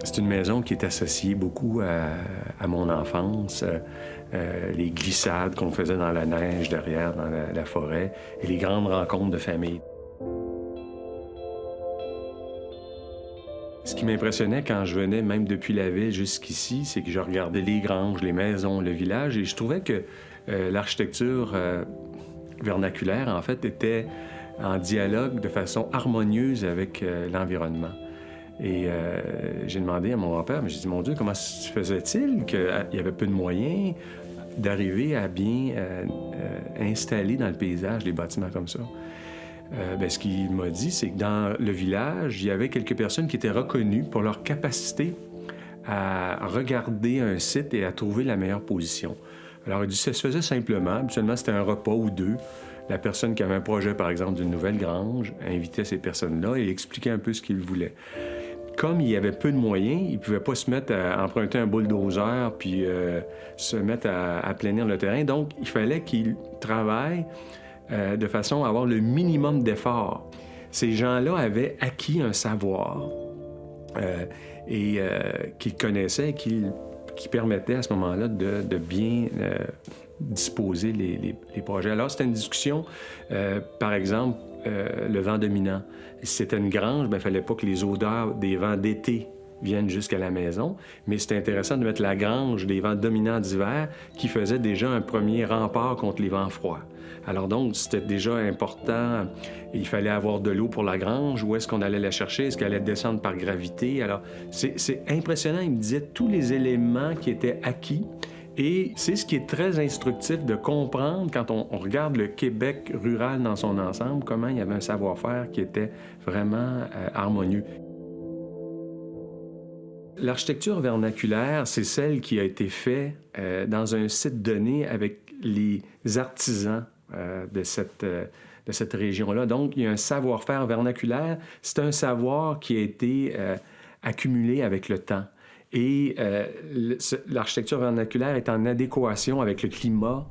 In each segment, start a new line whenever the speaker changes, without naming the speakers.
C'est une maison qui est associée beaucoup à mon enfance, les glissades qu'on faisait dans la neige derrière, dans la forêt, et les grandes rencontres de famille. Ce qui m'impressionnait quand je venais, même depuis la ville jusqu'ici, c'est que je regardais les granges, les maisons, le village, et je trouvais que l'architecture vernaculaire, en fait, était en dialogue de façon harmonieuse avec l'environnement. Et j'ai demandé à mon grand-père, mais j'ai dit, mon Dieu, comment se faisait-il qu'il y avait peu de moyens d'arriver à bien installer dans le paysage des bâtiments comme ça? Ce qu'il m'a dit, c'est que dans le village, il y avait quelques personnes qui étaient reconnues pour leur capacité à regarder un site et à trouver la meilleure position. Alors, il dit, ça se faisait simplement. Habituellement, c'était un repas ou deux. La personne qui avait un projet, par exemple, d'une nouvelle grange, invitait ces personnes-là et expliquait un peu ce qu'ils voulaient. Comme il y avait peu de moyens, ils ne pouvaient pas se mettre à emprunter un bulldozer puis se mettre à aplanir le terrain. Donc, il fallait qu'ils travaillent de façon à avoir le minimum d'efforts. Ces gens-là avaient acquis un savoir qu'ils connaissaient et qui permettait à ce moment-là de bien disposer les projets. Alors, c'était une discussion, par exemple, le vent dominant. Si c'était une grange, il ne fallait pas que les odeurs des vents d'été viennent jusqu'à la maison, mais c'était intéressant de mettre la grange des vents dominants d'hiver qui faisait déjà un premier rempart contre les vents froids. Alors donc, c'était déjà important. Il fallait avoir de l'eau pour la grange. Où est-ce qu'on allait la chercher? Est-ce qu'elle allait descendre par gravité? Alors, c'est impressionnant. Il me disait tous les éléments qui étaient acquis. Et c'est ce qui est très instructif de comprendre quand on regarde le Québec rural dans son ensemble, comment il y avait un savoir-faire qui était vraiment harmonieux. L'architecture vernaculaire, c'est celle qui a été faite dans un site donné avec les artisans de cette région-là. Donc, il y a un savoir-faire vernaculaire. C'est un savoir qui a été accumulé avec le temps. Et l'architecture vernaculaire est en adéquation avec le climat,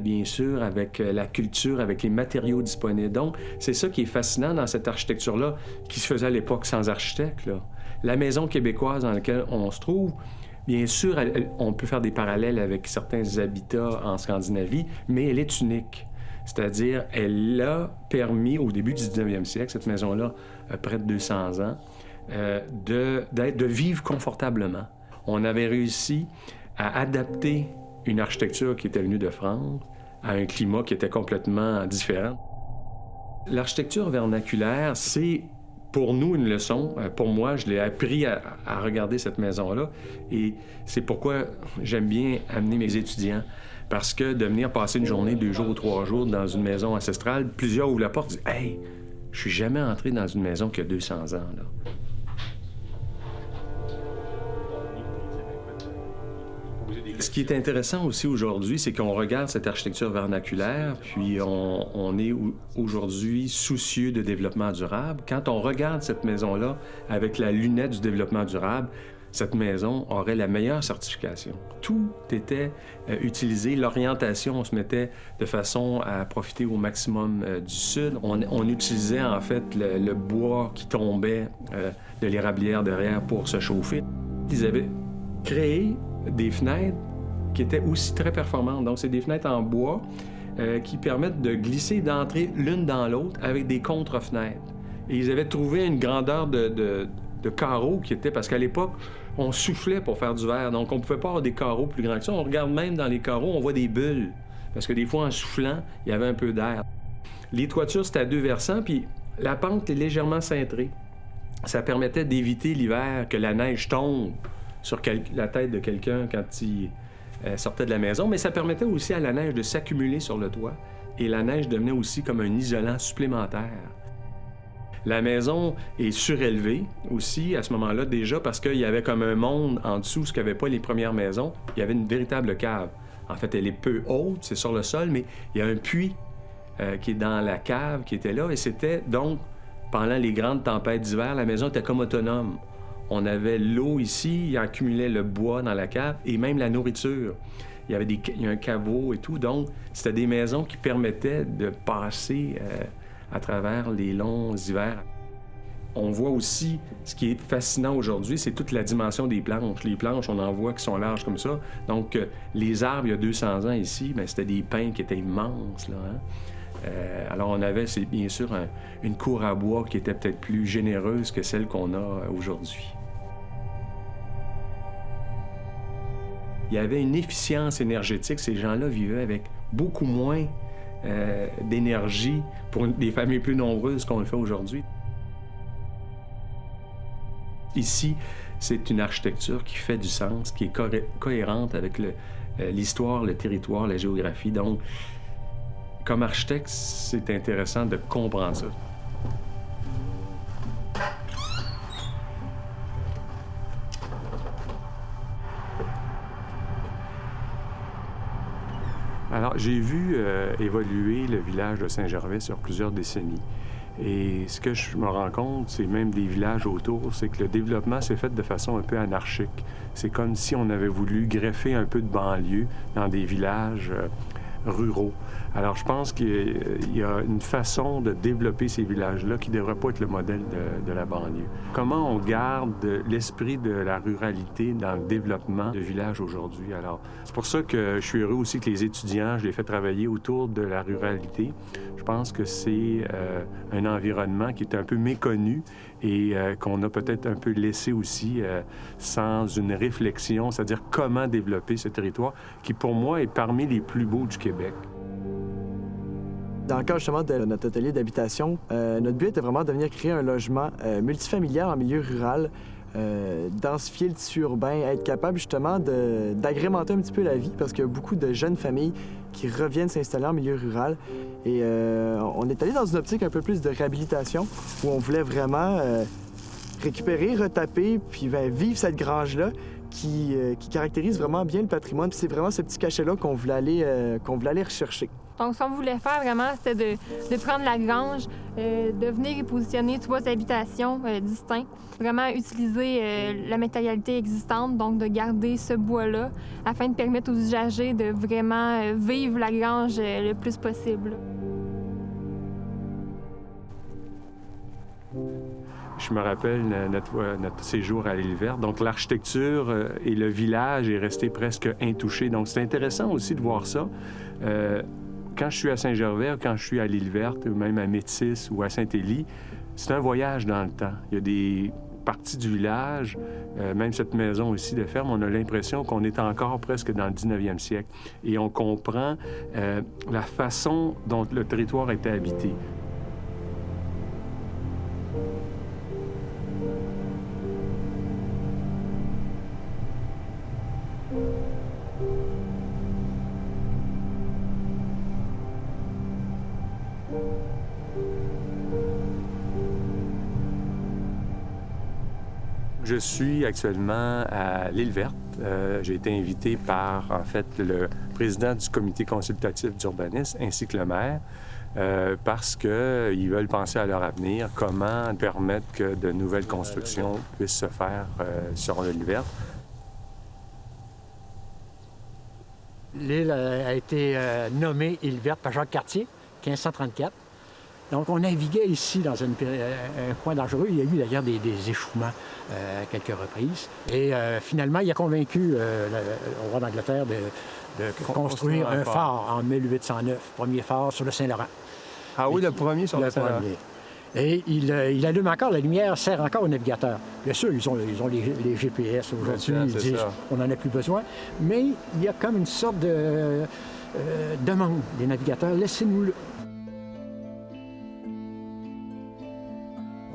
bien sûr, avec la culture, avec les matériaux disponibles. Donc, c'est ça qui est fascinant dans cette architecture-là, qui se faisait à l'époque sans architecte, là. La maison québécoise dans laquelle on se trouve, bien sûr, on peut faire des parallèles avec certains habitats en Scandinavie, mais elle est unique. C'est-à-dire, elle a permis, au début du 19e siècle, cette maison-là, près de 200 ans, de vivre confortablement. On avait réussi à adapter une architecture qui était venue de France à un climat qui était complètement différent. L'architecture vernaculaire, c'est pour nous une leçon. Pour moi, je l'ai appris à regarder cette maison-là et c'est pourquoi j'aime bien amener mes étudiants. Parce que de venir passer une journée, 2 jours ou 3 jours dans une maison ancestrale, plusieurs ouvrent la porte et disent « Hey, je suis jamais entré dans une maison qui a 200 ans, là. » Ce qui est intéressant aussi aujourd'hui, c'est qu'on regarde cette architecture vernaculaire, puis on est aujourd'hui soucieux de développement durable. Quand on regarde cette maison-là avec la lunette du développement durable, cette maison aurait la meilleure certification. Tout était utilisé. L'orientation, on se mettait de façon à profiter au maximum du sud. On utilisait en fait le bois qui tombait de l'érablière derrière pour se chauffer. Ils avaient créé des fenêtres qui étaient aussi très performantes. Donc, c'est des fenêtres en bois qui permettent de glisser d'entrer l'une dans l'autre avec des contre-fenêtres. Et ils avaient trouvé une grandeur de carreaux qui était... Parce qu'à l'époque, on soufflait pour faire du verre. Donc, on ne pouvait pas avoir des carreaux plus grands que ça. On regarde même dans les carreaux, on voit des bulles. Parce que des fois, en soufflant, il y avait un peu d'air. Les toitures, c'était à 2 versants, puis la pente est légèrement cintrée. Ça permettait d'éviter l'hiver que la neige tombe sur la tête de quelqu'un quand il sortait de la maison, mais ça permettait aussi à la neige de s'accumuler sur le toit et la neige devenait aussi comme un isolant supplémentaire. La maison est surélevée aussi à ce moment-là déjà parce qu'il y avait comme un monde en dessous, ce qu'avaient pas les premières maisons. Il y avait une véritable cave. En fait, elle est peu haute, c'est sur le sol, mais il y a un puits qui est dans la cave qui était là et c'était donc, pendant les grandes tempêtes d'hiver, la maison était comme autonome. On avait l'eau ici, il accumulait le bois dans la cave et même la nourriture. Il y a un caveau et tout. Donc, c'était des maisons qui permettaient de passer à travers les longs hivers. On voit aussi, ce qui est fascinant aujourd'hui, c'est toute la dimension des planches. Les planches, on en voit qui sont larges comme ça. Donc, les arbres, il y a 200 ans ici, bien, c'était des pins qui étaient immenses, là, hein? Alors, on avait, c'est bien sûr, une cour à bois qui était peut-être plus généreuse que celle qu'on a aujourd'hui. Il y avait une efficience énergétique. Ces gens-là vivaient avec beaucoup moins d'énergie pour des familles plus nombreuses qu'on le fait aujourd'hui. Ici, c'est une architecture qui fait du sens, qui est cohérente avec l'histoire, le territoire, la géographie. Donc, comme architecte, c'est intéressant de comprendre ça. Alors, j'ai vu évoluer le village de Saint-Gervais sur plusieurs décennies. Et ce que je me rends compte, c'est même des villages autour, c'est que le développement s'est fait de façon un peu anarchique. C'est comme si on avait voulu greffer un peu de banlieue dans des villages ruraux. Alors, je pense qu'il y a une façon de développer ces villages-là qui ne devrait pas être le modèle de la banlieue. Comment on garde l'esprit de la ruralité dans le développement de villages aujourd'hui? Alors, c'est pour ça que je suis heureux aussi que les étudiants, je les fais travailler autour de la ruralité. Je pense que c'est un environnement qui est un peu méconnu et qu'on a peut-être un peu laissé aussi sans une réflexion, c'est-à-dire comment développer ce territoire qui, pour moi, est parmi les plus beaux du Québec.
Dans le cadre justement de notre atelier d'habitation, notre but était vraiment de venir créer un logement multifamilial en milieu rural, densifier le tissu urbain, être capable justement d'agrémenter un petit peu la vie parce qu'il y a beaucoup de jeunes familles qui reviennent s'installer en milieu rural. Et on est allé dans une optique un peu plus de réhabilitation où on voulait vraiment récupérer, retaper, puis vivre cette grange-là qui caractérise vraiment bien le patrimoine. Puis c'est vraiment ce petit cachet-là qu'on voulait aller rechercher.
Donc, ce qu'on voulait faire vraiment, c'était de prendre la grange, de venir y positionner 3 habitations distinctes, vraiment utiliser la matérialité existante, donc de garder ce bois-là afin de permettre aux usagers de vraiment vivre la grange le plus possible.
Je me rappelle notre séjour à l'île Verte. Donc, l'architecture et le village est resté presque intouché. Donc, c'est intéressant aussi de voir ça. Quand je suis à Saint-Gervais, quand je suis à l'île Verte, ou même à Métis ou à Saint-Élie, c'est un voyage dans le temps. Il y a des parties du village, même cette maison ici de ferme, on a l'impression qu'on est encore presque dans le 19e siècle. Et on comprend la façon dont le territoire était habité. Je suis actuellement à l'île Verte. J'ai été invité par, en fait, le président du comité consultatif d'urbanisme ainsi que le maire parce qu'ils veulent penser à leur avenir, comment permettre que de nouvelles constructions puissent se faire sur l'île Verte.
L'île a été nommée île Verte par Jacques Cartier, 1534. Donc, on naviguait ici dans un coin dangereux. Il y a eu d'ailleurs des échouements à quelques reprises. Et finalement, il a convaincu le roi d'Angleterre de construire un phare en 1809, premier phare sur le Saint-Laurent.
Ah oui, le premier sur le Saint-Laurent.
Et il allume encore, la lumière sert encore aux navigateurs. Bien sûr, ils ont les GPS aujourd'hui, ils disent qu'on n'en a plus besoin. Mais il y a comme une sorte de demande des navigateurs, laissez-nous-le.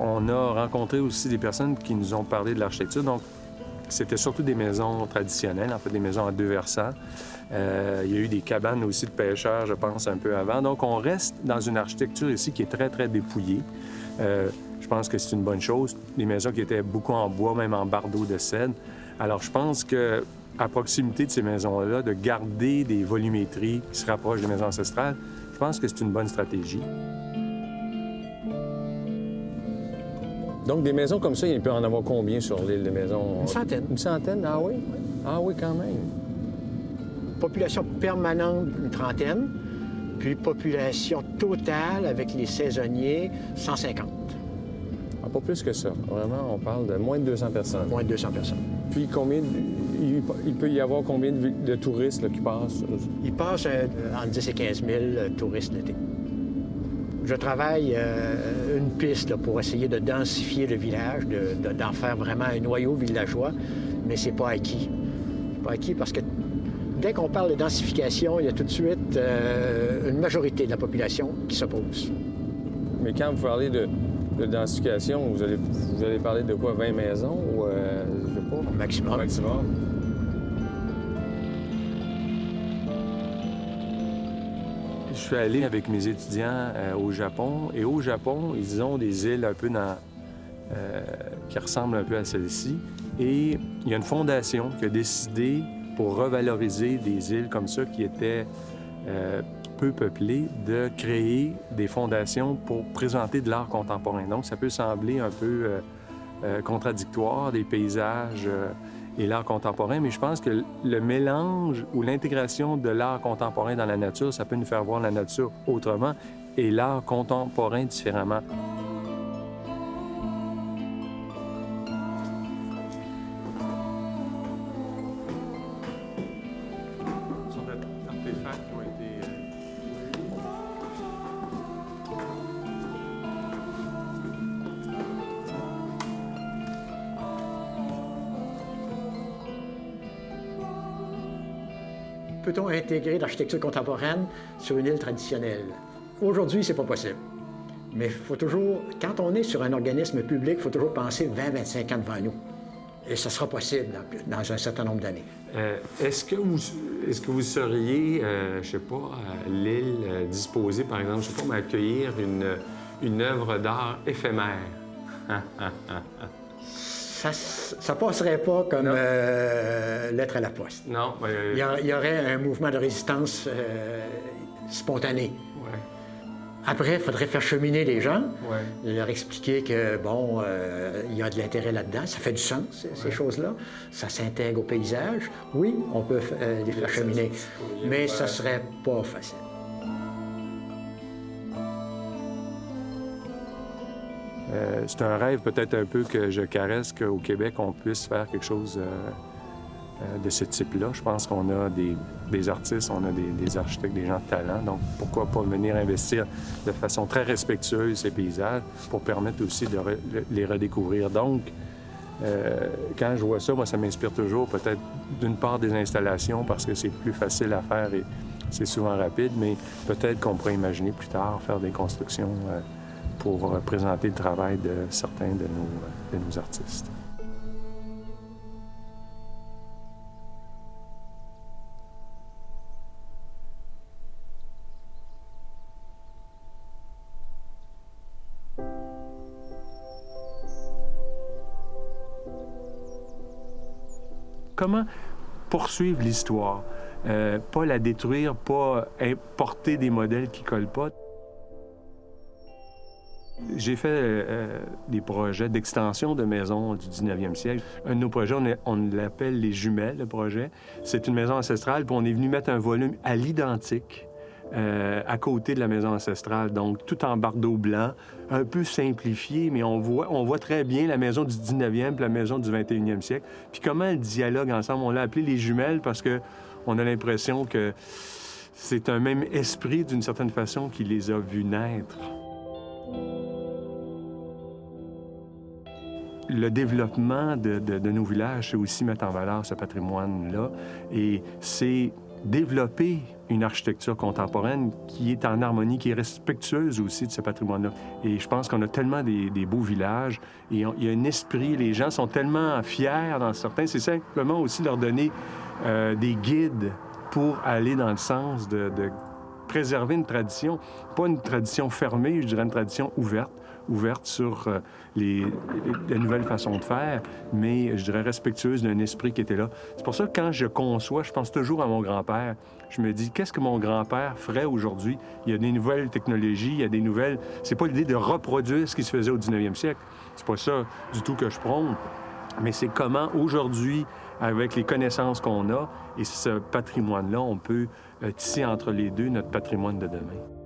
On a rencontré aussi des personnes qui nous ont parlé de l'architecture. Donc, c'était surtout des maisons traditionnelles, en fait, des maisons à 2 versants. Il y a eu des cabanes aussi de pêcheurs, je pense, un peu avant. Donc, on reste dans une architecture ici qui est très, très dépouillée. Je pense que c'est une bonne chose. Des maisons qui étaient beaucoup en bois, même en bardeaux de cèdre. Alors, je pense que à proximité de ces maisons-là, de garder des volumétries qui se rapprochent des maisons ancestrales, je pense que c'est une bonne stratégie. Donc, des maisons comme ça, il peut en avoir combien sur l'île de maisons?
Une centaine.
Une centaine? Ah oui? Ah oui, quand même.
Population permanente, une trentaine. Puis population totale avec les saisonniers, 150.
Ah, pas plus que ça. Vraiment, on parle de moins de 200 personnes.
Moins de 200 personnes.
Puis il peut y avoir combien de touristes là, qui passent?
Il passe entre 10 et 15 000 touristes l'été. Je travaille une piste là, pour essayer de densifier le village, d'en faire vraiment un noyau villageois, mais c'est pas acquis. C'est pas acquis parce que dès qu'on parle de densification, il y a tout de suite une majorité de la population qui s'oppose.
Mais quand vous parlez de densification, vous allez parler de quoi? 20 maisons ou, je sais pas?
Au maximum.
Au maximum. Je suis allé avec mes étudiants au Japon, et au Japon, ils ont des îles un peu qui ressemblent un peu à celle-ci. Et il y a une fondation qui a décidé, pour revaloriser des îles comme ça qui étaient peu peuplées, de créer des fondations pour présenter de l'art contemporain. Donc, ça peut sembler un peu contradictoire, des paysages et l'art contemporain, mais je pense que le mélange ou l'intégration de l'art contemporain dans la nature, ça peut nous faire voir la nature autrement et l'art contemporain différemment. Ce sont des artefacts qui ont été...
Peut-on intégrer l'architecture contemporaine sur une île traditionnelle? Aujourd'hui, c'est pas possible. Mais il faut toujours, quand on est sur un organisme public, il faut toujours penser 20-25 ans devant nous. Et ça sera possible dans un certain nombre d'années.
Est-ce que vous seriez, je sais pas, à l'île disposée, par exemple, je sais pas, à accueillir une œuvre d'art éphémère?
Ça passerait pas comme lettre à la poste.
Non.
Il y aurait un mouvement de résistance spontané.
Ouais.
Après, il faudrait faire cheminer les gens,
Ouais.
leur expliquer que, bon, il y a de l'intérêt là-dedans, ça fait du sens, ces choses-là. Ça s'intègre au paysage. Oui, on peut les faire cheminer, mais ça serait pas facile.
C'est un rêve peut-être un peu que je caresse qu'au Québec, on puisse faire quelque chose de ce type-là. Je pense qu'on a des artistes, on a des architectes, des gens de talent. Donc, pourquoi pas venir investir de façon très respectueuse ces paysages pour permettre aussi de les redécouvrir. Donc, quand je vois ça, moi, ça m'inspire toujours peut-être d'une part des installations parce que c'est plus facile à faire et c'est souvent rapide, mais peut-être qu'on pourrait imaginer plus tard faire des constructions pour présenter le travail de certains de nos artistes. Comment poursuivre l'histoire? Pas la détruire, pas importer des modèles qui ne collent pas. J'ai fait des projets d'extension de maisons du 19e siècle. Un de nos projets, on l'appelle les jumelles, le projet. C'est une maison ancestrale, puis on est venu mettre un volume à l'identique à côté de la maison ancestrale, donc tout en bardeau blanc, un peu simplifié, mais on voit très bien la maison du 19e et la maison du 21e siècle. Puis comment elles dialoguent ensemble? On l'a appelé les jumelles parce qu'on a l'impression que c'est un même esprit, d'une certaine façon, qui les a vues naître. Le développement de nos villages, c'est aussi mettre en valeur ce patrimoine-là. Et c'est développer une architecture contemporaine qui est en harmonie, qui est respectueuse aussi de ce patrimoine-là. Et je pense qu'on a tellement des beaux villages et il y a un esprit, les gens sont tellement fiers dans certains. C'est simplement aussi leur donner des guides pour aller dans le sens de préserver une tradition, pas une tradition fermée, je dirais une tradition ouverte sur les nouvelles façons de faire, mais je dirais respectueuse d'un esprit qui était là. C'est pour ça que quand je conçois, je pense toujours à mon grand-père. Je me dis, qu'est-ce que mon grand-père ferait aujourd'hui? Il y a des nouvelles technologies, il y a des nouvelles... C'est pas l'idée de reproduire ce qui se faisait au 19e siècle. C'est pas ça du tout que je prône, mais c'est comment aujourd'hui, avec les connaissances qu'on a et ce patrimoine-là, on peut tisser entre les deux notre patrimoine de demain.